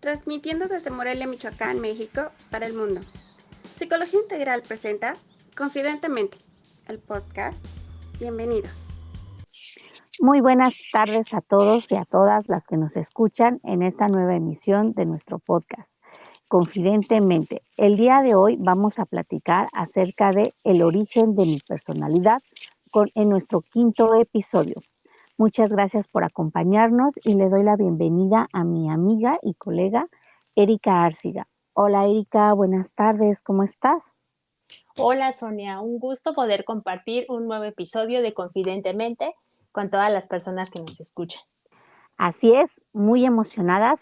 transmitiendo desde Morelia, Michoacán, México, para el mundo. Psicología Integral presenta Confidentemente, el podcast. Bienvenidos. Muy buenas tardes a todos y a todas las que nos escuchan en esta nueva emisión de nuestro podcast, Confidentemente. El día de hoy vamos a platicar acerca de el origen de mi personalidad en nuestro quinto episodio. Muchas gracias por acompañarnos y le doy la bienvenida a mi amiga y colega Erika Árciga. Hola Erika, buenas tardes, ¿cómo estás? Hola Sonia, un gusto poder compartir un nuevo episodio de Confidentemente con todas las personas que nos escuchan. Así es, muy emocionadas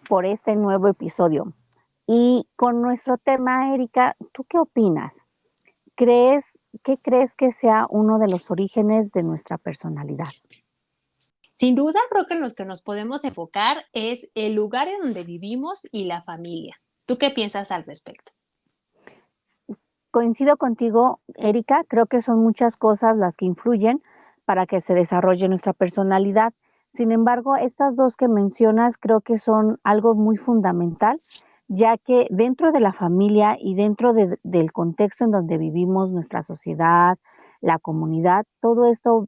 por este nuevo episodio. Y con nuestro tema, Erika, ¿tú qué opinas? ¿Qué crees que sea uno de los orígenes de nuestra personalidad? Sin duda, creo que en los que nos podemos enfocar es el lugar en donde vivimos y la familia. ¿Tú qué piensas al respecto? Coincido contigo, Erika, creo que son muchas cosas las que influyen para que se desarrolle nuestra personalidad. Sin embargo, estas dos que mencionas creo que son algo muy fundamental, ya que dentro de la familia y dentro del contexto en donde vivimos, nuestra sociedad, la comunidad, todo esto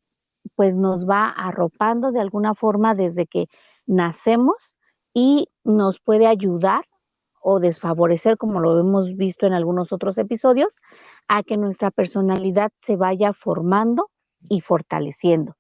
pues nos va arropando de alguna forma desde que nacemos y nos puede ayudar o desfavorecer, como lo hemos visto en algunos otros episodios, a que nuestra personalidad se vaya formando y fortaleciendo.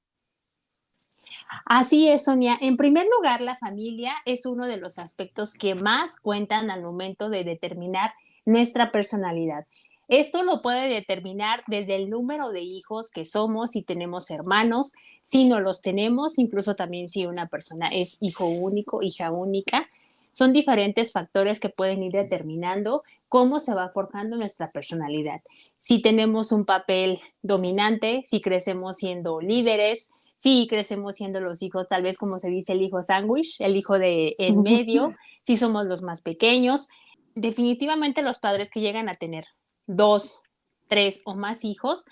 Así es, Sonia. En primer lugar, la familia es uno de los aspectos que más cuentan al momento de determinar nuestra personalidad. Esto lo puede determinar desde el número de hijos que somos, si tenemos hermanos, si no los tenemos, incluso también si una persona es hijo único, hija única. Son diferentes factores que pueden ir determinando cómo se va forjando nuestra personalidad. Si tenemos un papel dominante, si crecemos siendo líderes, si crecemos siendo los hijos, tal vez como se dice, el hijo sándwich, el hijo de en medio, si somos los más pequeños. Definitivamente los padres que llegan a tener 2, 3 o más hijos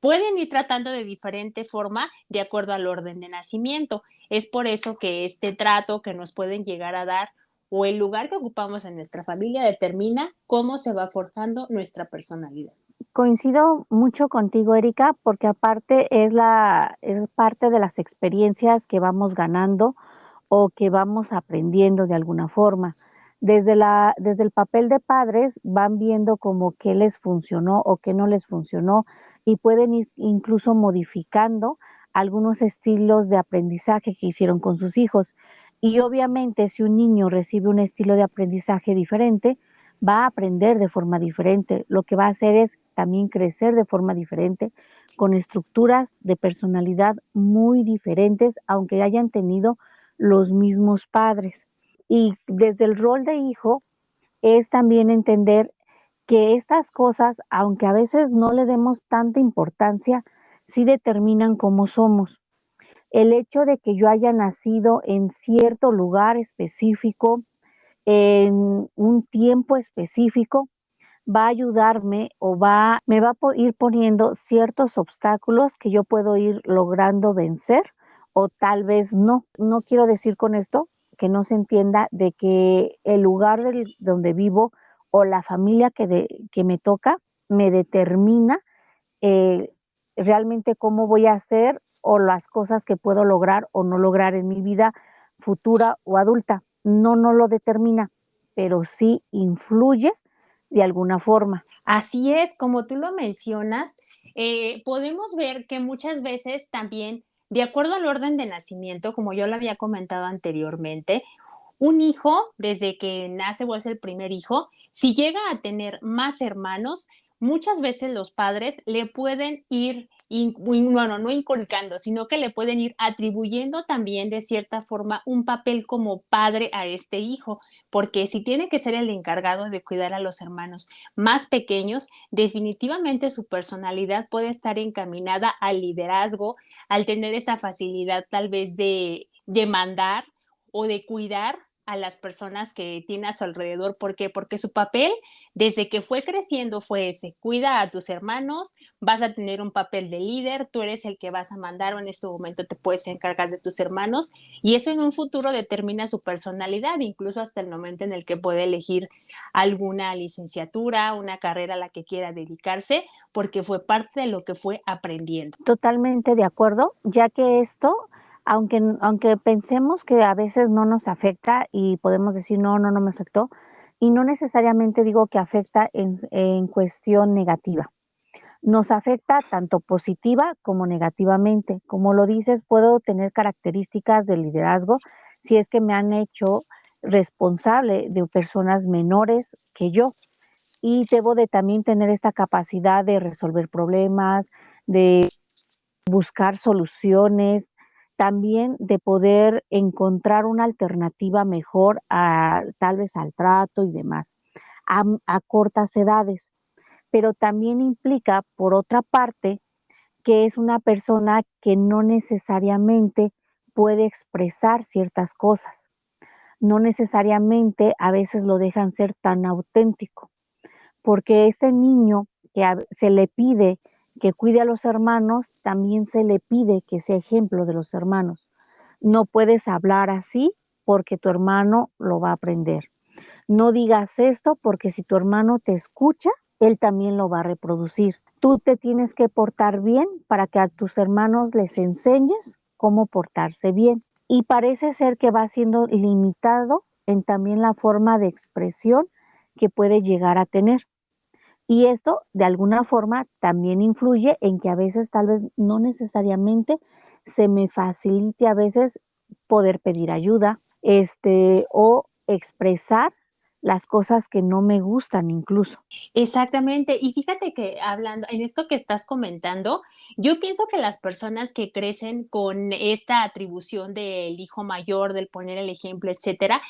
pueden ir tratando de diferente forma de acuerdo al orden de nacimiento. Es por eso que este trato que nos pueden llegar a dar o el lugar que ocupamos en nuestra familia determina cómo se va forjando nuestra personalidad. Coincido mucho contigo, Erika, porque aparte es parte de las experiencias que vamos ganando o que vamos aprendiendo de alguna forma. Desde el papel de padres van viendo como qué les funcionó o qué no les funcionó y pueden ir incluso modificando algunos estilos de aprendizaje que hicieron con sus hijos. Y obviamente si un niño recibe un estilo de aprendizaje diferente, va a aprender de forma diferente. Lo que va a hacer es también crecer de forma diferente, con estructuras de personalidad muy diferentes, aunque hayan tenido los mismos padres. Y desde el rol de hijo es también entender que estas cosas, aunque a veces no le demos tanta importancia, sí determinan cómo somos. El hecho de que yo haya nacido en cierto lugar específico, en un tiempo específico, va a ayudarme o me va a ir poniendo ciertos obstáculos que yo puedo ir logrando vencer o tal vez no. No quiero decir con esto que no se entienda de que el lugar donde vivo o la familia que me toca me determina eh, realmente cómo voy a hacer o las cosas que puedo lograr o no lograr en mi vida futura o adulta. No lo determina, pero sí influye de alguna forma. Así es, como tú lo mencionas, podemos ver que muchas veces también, de acuerdo al orden de nacimiento, como yo lo había comentado anteriormente, un hijo, desde que nace o es el primer hijo, si llega a tener más hermanos, muchas veces los padres le pueden ir, bueno, no inculcando, sino que le pueden ir atribuyendo también de cierta forma un papel como padre a este hijo, porque si tiene que ser el encargado de cuidar a los hermanos más pequeños, definitivamente su personalidad puede estar encaminada al liderazgo, al tener esa facilidad tal vez de mandar o de cuidar a las personas que tiene a su alrededor. ¿Por qué? Porque su papel desde que fue creciendo fue ese: cuida a tus hermanos, vas a tener un papel de líder, tú eres el que vas a mandar o en este momento te puedes encargar de tus hermanos, y eso en un futuro determina su personalidad, incluso hasta el momento en el que puede elegir alguna licenciatura, una carrera a la que quiera dedicarse, porque fue parte de lo que fue aprendiendo. Totalmente de acuerdo, ya que esto, aunque pensemos que a veces no nos afecta y podemos decir: "No me afectó", y no necesariamente digo que afecta en cuestión negativa. Nos afecta tanto positiva como negativamente. Como lo dices, puedo tener características de liderazgo si es que me han hecho responsable de personas menores que yo, y debo de también tener esta capacidad de resolver problemas, de buscar soluciones, también de poder encontrar una alternativa mejor a tal vez al trato y demás, a cortas edades. Pero también implica, por otra parte, que es una persona que no necesariamente puede expresar ciertas cosas. No necesariamente a veces lo dejan ser tan auténtico, porque ese niño que se le pide que cuide a los hermanos, también se le pide que sea ejemplo de los hermanos. No puedes hablar así porque tu hermano lo va a aprender. No digas esto porque si tu hermano te escucha, él también lo va a reproducir. Tú te tienes que portar bien para que a tus hermanos les enseñes cómo portarse bien. Y parece ser que va siendo limitado en también la forma de expresión que puede llegar a tener. Y esto, de alguna forma, también influye en que a veces tal vez no necesariamente se me facilite a veces poder pedir ayuda, o expresar las cosas que no me gustan incluso. Exactamente. Y fíjate que hablando en esto que estás comentando, yo pienso que las personas que crecen con esta atribución del hijo mayor, del poner el ejemplo, etcétera,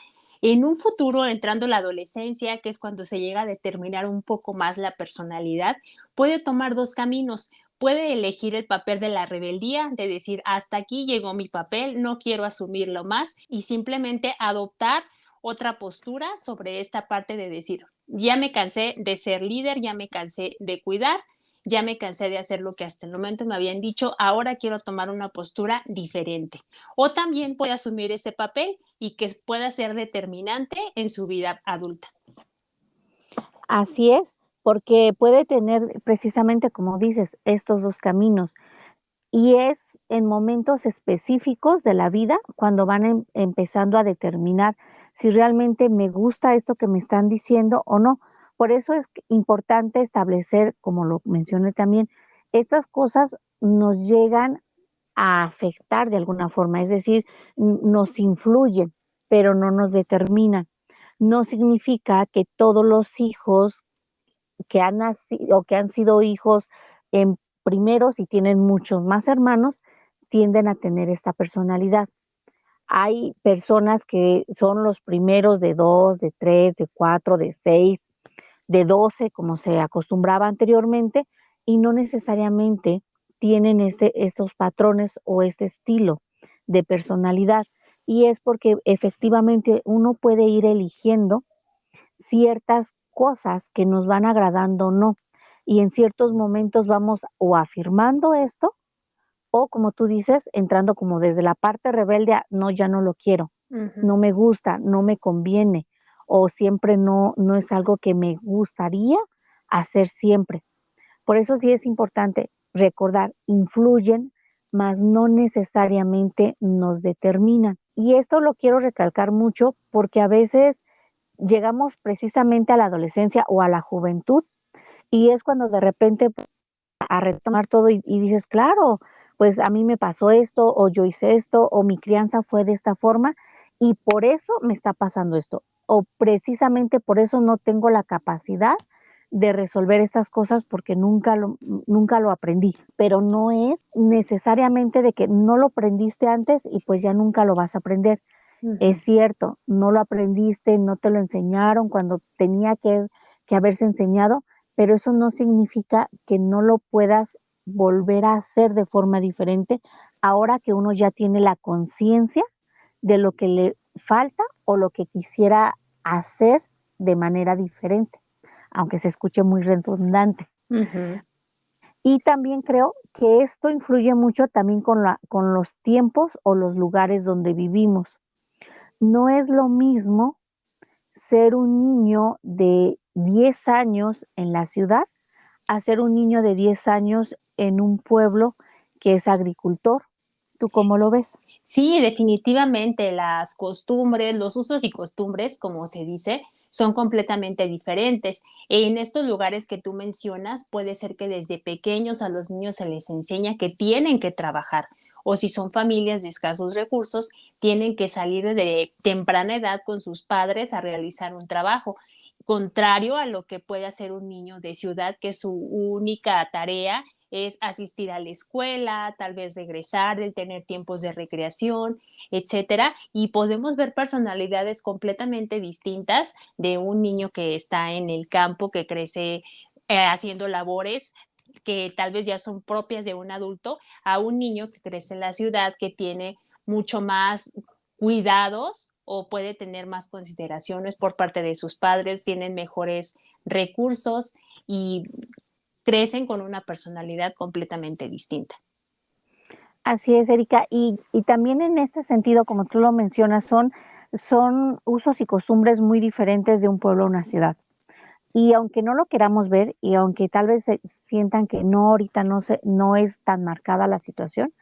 en un futuro, entrando la adolescencia, que es cuando se llega a determinar un poco más la personalidad, puede tomar dos caminos. Puede elegir el papel de la rebeldía, de decir: hasta aquí llegó mi papel, no quiero asumirlo más, y simplemente adoptar otra postura sobre esta parte de decir: ya me cansé de ser líder, ya me cansé de cuidar, ya me cansé de hacer lo que hasta el momento me habían dicho, ahora quiero tomar una postura diferente. O también puede asumir ese papel y que pueda ser determinante en su vida adulta. Así es, porque puede tener precisamente, como dices, estos dos caminos. Y es en momentos específicos de la vida cuando van empezando a determinar si realmente me gusta esto que me están diciendo o no. Por eso es importante establecer, como lo mencioné también, estas cosas nos llegan a afectar de alguna forma, es decir, nos influyen, pero no nos determinan. No significa que todos los hijos que han nacido o que han sido hijos en primeros y tienen muchos más hermanos, tienden a tener esta personalidad. Hay personas que son los primeros de 2, de 3, de 4, de 6, de 12, como se acostumbraba anteriormente, y no necesariamente tienen estos patrones o este estilo de personalidad. Y es porque efectivamente uno puede ir eligiendo ciertas cosas que nos van agradando o no. Y en ciertos momentos vamos o afirmando esto o, como tú dices, entrando como desde la parte rebelde a: no, ya no lo quiero, Ujú. no me gusta, no me conviene, o siempre no es algo que me gustaría hacer siempre. Por eso sí es importante recordar, influyen, mas no necesariamente nos determinan. Y esto lo quiero recalcar mucho porque a veces llegamos precisamente a la adolescencia o a la juventud y es cuando de repente a retomar todo y dices: claro, pues a mí me pasó esto o yo hice esto o mi crianza fue de esta forma y por eso me está pasando esto o precisamente por eso no tengo la capacidad de resolver estas cosas porque nunca lo aprendí, pero no es necesariamente de que no lo aprendiste antes y pues ya nunca lo vas a aprender. Ujú. Es cierto, no lo aprendiste, no te lo enseñaron cuando tenía que haberse enseñado, pero eso no significa que no lo puedas volver a hacer de forma diferente ahora que uno ya tiene la conciencia de lo que le falta o lo que quisiera hacer de manera diferente, aunque se escuche muy redundante. Ujú. Y también creo que esto influye mucho también con los tiempos o los lugares donde vivimos. No es lo mismo ser un niño de 10 años en la ciudad a ser un niño de 10 años en un pueblo que es agricultor. ¿Tú cómo lo ves? Sí, definitivamente las costumbres, los usos y costumbres, como se dice, son completamente diferentes. En estos lugares que tú mencionas, puede ser que desde pequeños a los niños se les enseña que tienen que trabajar, o si son familias de escasos recursos, tienen que salir de temprana edad con sus padres a realizar un trabajo, contrario a lo que puede hacer un niño de ciudad, que su única tarea es asistir a la escuela, tal vez regresar, el tener tiempos de recreación, etcétera. Y podemos ver personalidades completamente distintas de un niño que está en el campo, que crece haciendo labores que tal vez ya son propias de un adulto, a un niño que crece en la ciudad, que tiene mucho más cuidados o puede tener más consideraciones por parte de sus padres, tienen mejores recursos y crecen con una personalidad completamente distinta. Así es, Erika. Y también en este sentido, como tú lo mencionas, son usos y costumbres muy diferentes de un pueblo a una ciudad. Y aunque no lo queramos ver y aunque tal vez sientan que no, ahorita no es tan marcada la situación,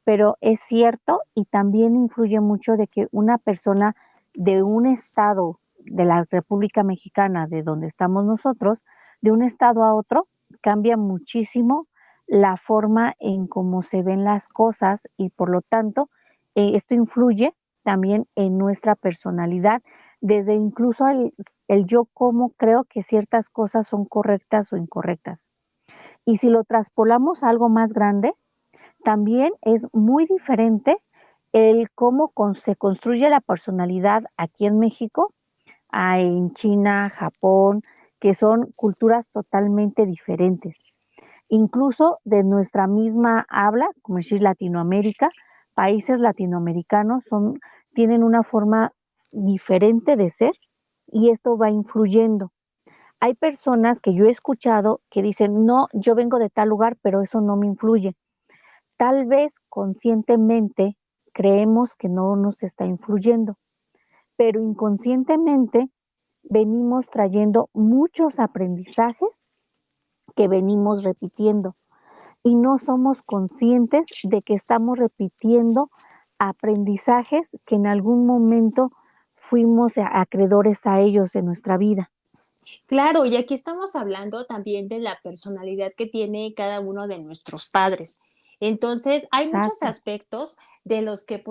pero es cierto y también influye mucho de que una persona de un estado de la República Mexicana, de donde estamos nosotros, de un estado a otro, cambia muchísimo la forma en cómo se ven las cosas y por lo tanto esto influye también en nuestra personalidad, desde incluso el yo cómo creo que ciertas cosas son correctas o incorrectas. Y si lo traspolamos a algo más grande, también es muy diferente el cómo se construye la personalidad aquí en México, en China, Japón, que son culturas totalmente diferentes. Incluso de nuestra misma habla, como decir Latinoamérica, países latinoamericanos tienen una forma diferente de ser y esto va influyendo. Hay personas que yo he escuchado que dicen, no, yo vengo de tal lugar, pero eso no me influye. Tal vez conscientemente creemos que no nos está influyendo, pero inconscientemente venimos trayendo muchos aprendizajes que venimos repitiendo y no somos conscientes de que estamos repitiendo aprendizajes que en algún momento fuimos acreedores a ellos en nuestra vida. Claro, y aquí estamos hablando también de la personalidad que tiene cada uno de nuestros padres. Entonces, hay muchos Exacto. aspectos de los que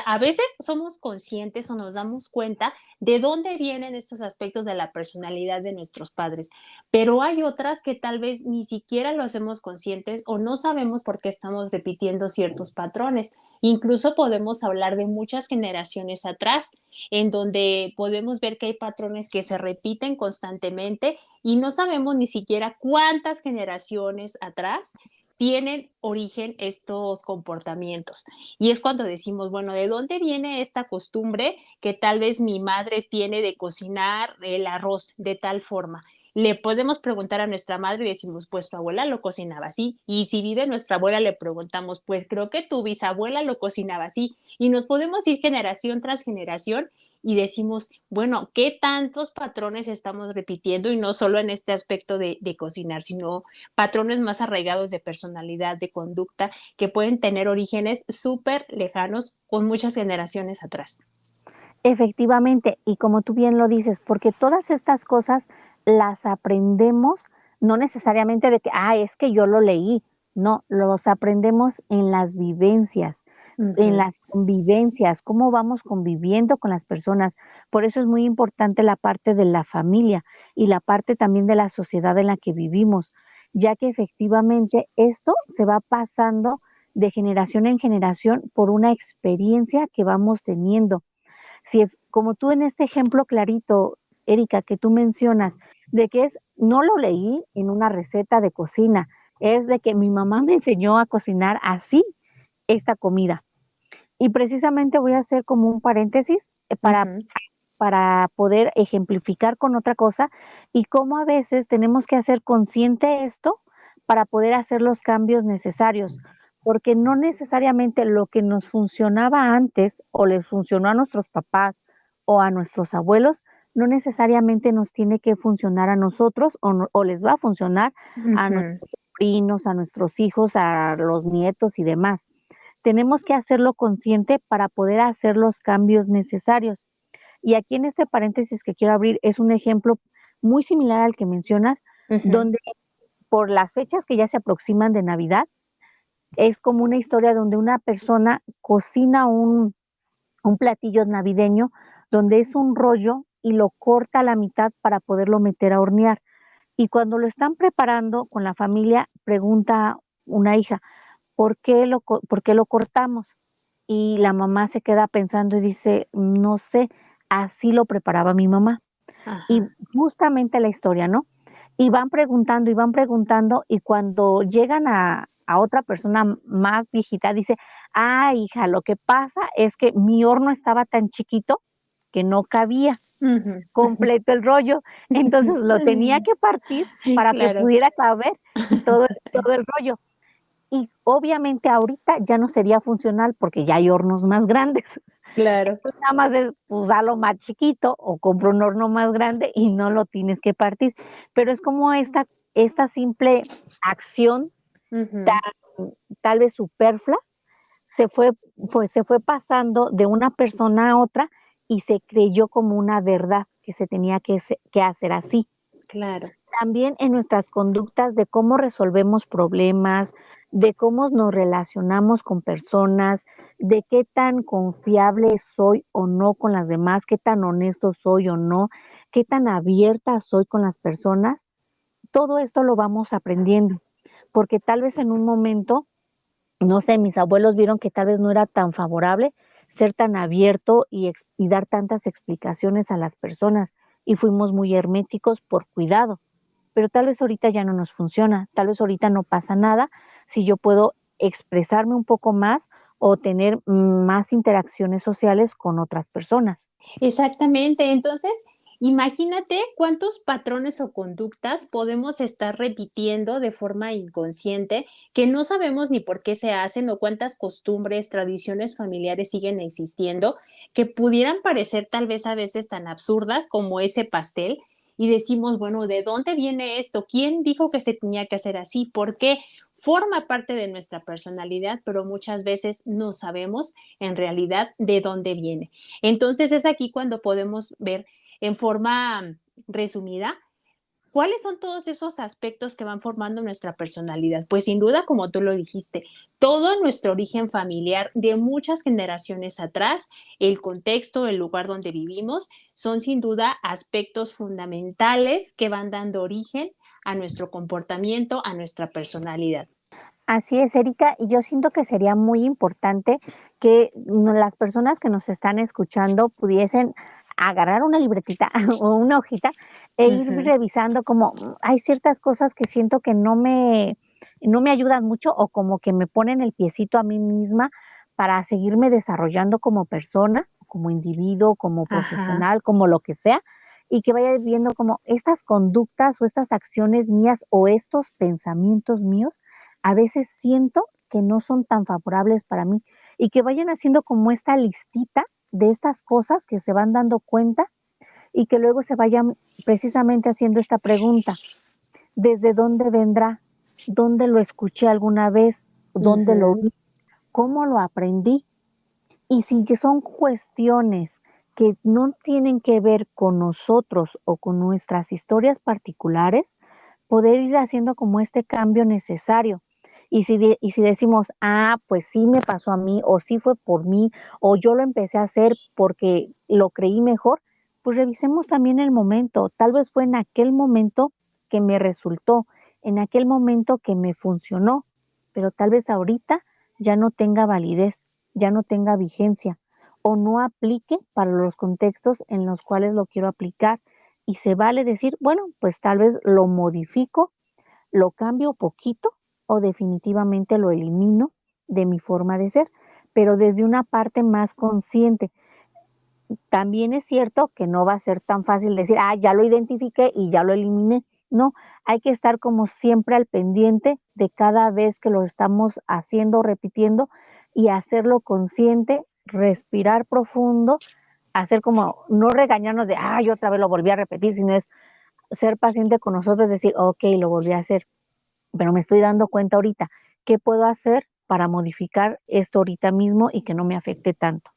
a veces somos conscientes o nos damos cuenta de dónde vienen estos aspectos de la personalidad de nuestros padres, pero hay otras que tal vez ni siquiera lo hacemos conscientes o no sabemos por qué estamos repitiendo ciertos patrones. Incluso podemos hablar de muchas generaciones atrás en donde podemos ver que hay patrones que se repiten constantemente y no sabemos ni siquiera cuántas generaciones atrás tienen origen estos comportamientos. Y es cuando decimos, bueno, ¿de dónde viene esta costumbre que tal vez mi madre tiene de cocinar el arroz de tal forma? Le podemos preguntar a nuestra madre y decimos, pues tu abuela lo cocinaba así. Y si vive nuestra abuela, le preguntamos, pues creo que tu bisabuela lo cocinaba así. Y nos podemos ir generación tras generación y decimos, bueno, ¿qué tantos patrones estamos repitiendo? Y no solo en este aspecto de cocinar, sino patrones más arraigados de personalidad, de conducta, que pueden tener orígenes súper lejanos con muchas generaciones atrás. Efectivamente, y como tú bien lo dices, porque todas estas cosas las aprendemos no necesariamente de que, es que yo lo leí, no, los aprendemos en las vivencias, en Ujú. las convivencias, cómo vamos conviviendo con las personas. Por eso es muy importante la parte de la familia y la parte también de la sociedad en la que vivimos, ya que efectivamente esto se va pasando de generación en generación por una experiencia que vamos teniendo. Si, como tú en este ejemplo clarito, Erika, que tú mencionas, de que no lo leí en una receta de cocina, es de que mi mamá me enseñó a cocinar así esta comida. Y precisamente voy a hacer como un paréntesis Ujú. para poder ejemplificar con otra cosa y cómo a veces tenemos que hacer consciente esto para poder hacer los cambios necesarios, porque no necesariamente lo que nos funcionaba antes o les funcionó a nuestros papás o a nuestros abuelos, no necesariamente nos tiene que funcionar a nosotros o les va a funcionar a Ujú. nuestros sobrinos, a nuestros hijos, a los nietos y demás. Tenemos que hacerlo consciente para poder hacer los cambios necesarios. Y aquí en este paréntesis que quiero abrir es un ejemplo muy similar al que mencionas, Ujú. donde por las fechas que ya se aproximan de Navidad, es como una historia donde una persona cocina un platillo navideño donde es un rollo y lo corta a la mitad para poderlo meter a hornear. Y cuando lo están preparando con la familia, pregunta una hija, por qué lo cortamos? Y la mamá se queda pensando y dice, no sé, así lo preparaba mi mamá. Y Ajá. justamente la historia, ¿no? Y van preguntando, y cuando llegan a otra persona más viejita, dice, ah, hija, lo que pasa es que mi horno estaba tan chiquito que no cabía Ujú. completo el rollo, entonces lo tenía que partir para que Claro, pudiera caber todo el rollo. Y obviamente ahorita ya no sería funcional porque ya hay hornos más grandes. claro. Entonces nada más es usarlo más chiquito o compra un horno más grande y no lo tienes que partir. Pero es como esta simple acción Ujú. tan, tal vez superflua se fue, pues se fue pasando de una persona a otra y se creyó como una verdad que se tenía que hacer así. Claro. También en nuestras conductas de cómo resolvemos problemas, de cómo nos relacionamos con personas, de qué tan confiable soy o no con las demás, qué tan honesto soy o no, qué tan abierta soy con las personas, todo esto lo vamos aprendiendo, porque tal vez en un momento, no sé, mis abuelos vieron que tal vez no era tan favorable ser tan abierto y dar tantas explicaciones a las personas y fuimos muy herméticos por cuidado, pero tal vez ahorita ya no nos funciona, tal vez ahorita no pasa nada si yo puedo expresarme un poco más o tener más interacciones sociales con otras personas. Exactamente. Entonces, imagínate cuántos patrones o conductas podemos estar repitiendo de forma inconsciente que no sabemos ni por qué se hacen o cuántas costumbres, tradiciones familiares siguen existiendo que pudieran parecer tal vez a veces tan absurdas como ese pastel. Y decimos, bueno, ¿de dónde viene esto? ¿Quién dijo que se tenía que hacer así? ¿Por qué? Forma parte de nuestra personalidad, pero muchas veces no sabemos en realidad de dónde viene. Entonces es aquí cuando podemos ver en forma resumida cuáles son todos esos aspectos que van formando nuestra personalidad. Pues sin duda, como tú lo dijiste, todo nuestro origen familiar de muchas generaciones atrás, el contexto, el lugar donde vivimos, son sin duda aspectos fundamentales que van dando origen a nuestro comportamiento, a nuestra personalidad. Así es, Erika, y yo siento que sería muy importante que las personas que nos están escuchando pudiesen agarrar una libretita o una hojita e ir Ujú. revisando como hay ciertas cosas que siento que no me ayudan mucho o como que me ponen el piecito a mí misma para seguirme desarrollando como persona, como individuo, como Ajá. profesional, como lo que sea, y que vaya viendo como estas conductas o estas acciones mías o estos pensamientos míos a veces siento que no son tan favorables para mí y que vayan haciendo como esta listita de estas cosas que se van dando cuenta y que luego se vayan precisamente haciendo esta pregunta, ¿desde dónde vendrá? ¿Dónde lo escuché alguna vez? ¿Dónde lo Ujú. vi? ¿Cómo lo aprendí? Y si son cuestiones que no tienen que ver con nosotros o con nuestras historias particulares, poder ir haciendo como este cambio necesario. Y si decimos, ah, pues sí me pasó a mí, o sí fue por mí, o yo lo empecé a hacer porque lo creí mejor, pues revisemos también el momento. Tal vez fue en aquel momento que me resultó, en aquel momento que me funcionó, pero tal vez ahorita ya no tenga validez, ya no tenga vigencia o no aplique para los contextos en los cuales lo quiero aplicar. Y se vale decir, bueno, pues tal vez lo modifico, lo cambio poquito o definitivamente lo elimino de mi forma de ser, pero desde una parte más consciente. también es cierto que no va a ser tan fácil decir, ya lo identifiqué y ya lo eliminé. No, hay que estar como siempre al pendiente de cada vez que lo estamos haciendo, repitiendo y hacerlo consciente, respirar profundo, hacer como, no regañarnos de, yo otra vez lo volví a repetir, sino es ser paciente con nosotros, decir, ok, lo volví a hacer, pero me estoy dando cuenta ahorita, ¿qué puedo hacer para modificar esto ahorita mismo y que no me afecte tanto?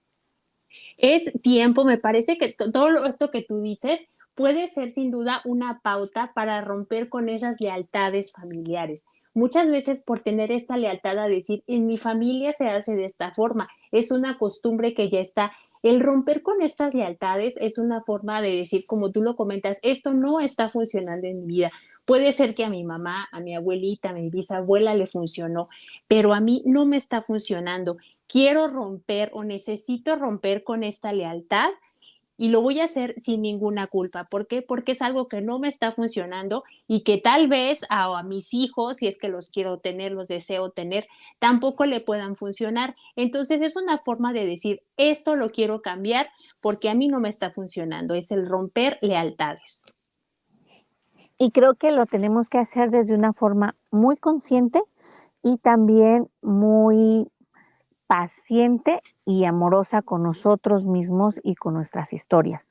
Es tiempo, me parece que todo esto que tú dices puede ser sin duda una pauta para romper con esas lealtades familiares. Muchas veces por tener esta lealtad a decir, en mi familia se hace de esta forma, es una costumbre que ya está. El romper con estas lealtades es una forma de decir, como tú lo comentas, esto no está funcionando en mi vida. Puede ser que a mi mamá, a mi abuelita, a mi bisabuela le funcionó, pero a mí no me está funcionando. Quiero romper o necesito romper con esta lealtad y lo voy a hacer sin ninguna culpa. ¿Por qué? Porque es algo que no me está funcionando y que tal vez a mis hijos, si es que los quiero tener, los deseo tener, tampoco le puedan funcionar. Entonces es una forma de decir, esto lo quiero cambiar porque a mí no me está funcionando. Es el romper lealtades. Y creo que lo tenemos que hacer desde una forma muy consciente y también muy paciente y amorosa con nosotros mismos y con nuestras historias.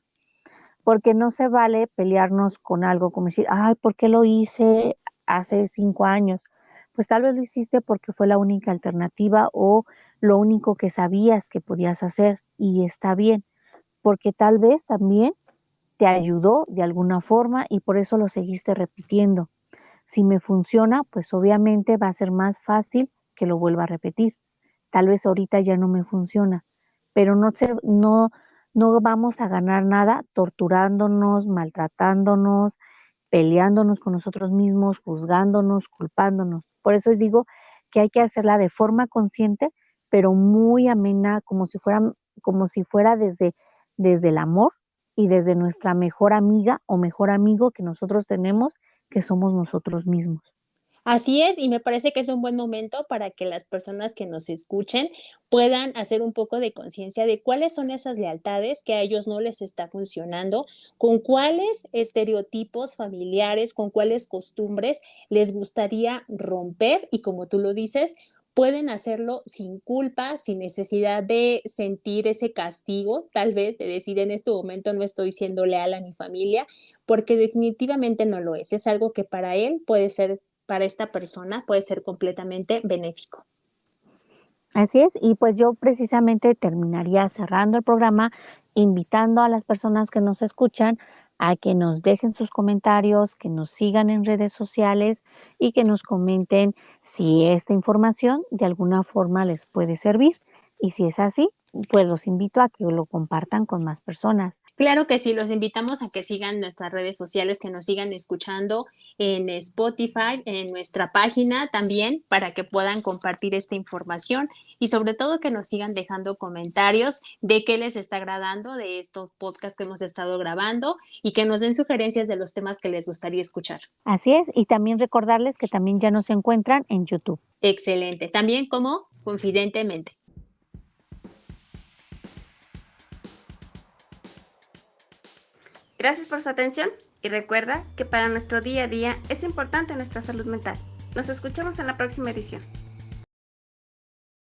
Porque no se vale pelearnos con algo como decir, ¿por qué lo hice hace 5 años? Pues tal vez lo hiciste porque fue la única alternativa o lo único que sabías que podías hacer y está bien, porque tal vez también te ayudó de alguna forma y por eso lo seguiste repitiendo. Si me funciona, pues obviamente va a ser más fácil que lo vuelva a repetir. Tal vez ahorita ya no me funciona, pero no vamos a ganar nada torturándonos, maltratándonos, peleándonos con nosotros mismos, juzgándonos, culpándonos. Por eso digo que hay que hacerla de forma consciente, pero muy amena, como si fuera desde el amor y desde nuestra mejor amiga o mejor amigo que nosotros tenemos, que somos nosotros mismos. Así es, y me parece que es un buen momento para que las personas que nos escuchen puedan hacer un poco de conciencia de cuáles son esas lealtades que a ellos no les está funcionando, con cuáles estereotipos familiares, con cuáles costumbres les gustaría romper y como tú lo dices, pueden hacerlo sin culpa, sin necesidad de sentir ese castigo, tal vez de decir en este momento no estoy siendo leal a mi familia, porque definitivamente no lo es. Es algo que para él puede ser para esta persona puede ser completamente benéfico. Así es, y pues yo precisamente terminaría cerrando el programa invitando a las personas que nos escuchan a que nos dejen sus comentarios, que nos sigan en redes sociales y que nos comenten si esta información de alguna forma les puede servir. Y si es así, pues los invito a que lo compartan con más personas. Claro que sí, los invitamos a que sigan nuestras redes sociales, que nos sigan escuchando en Spotify, en nuestra página también, para que puedan compartir esta información y sobre todo que nos sigan dejando comentarios de qué les está agradando de estos podcasts que hemos estado grabando y que nos den sugerencias de los temas que les gustaría escuchar. Así es, y también recordarles que también ya nos encuentran en YouTube. Excelente, también como Confidentemente. Gracias por su atención y recuerda que para nuestro día a día es importante nuestra salud mental. Nos escuchamos en la próxima edición.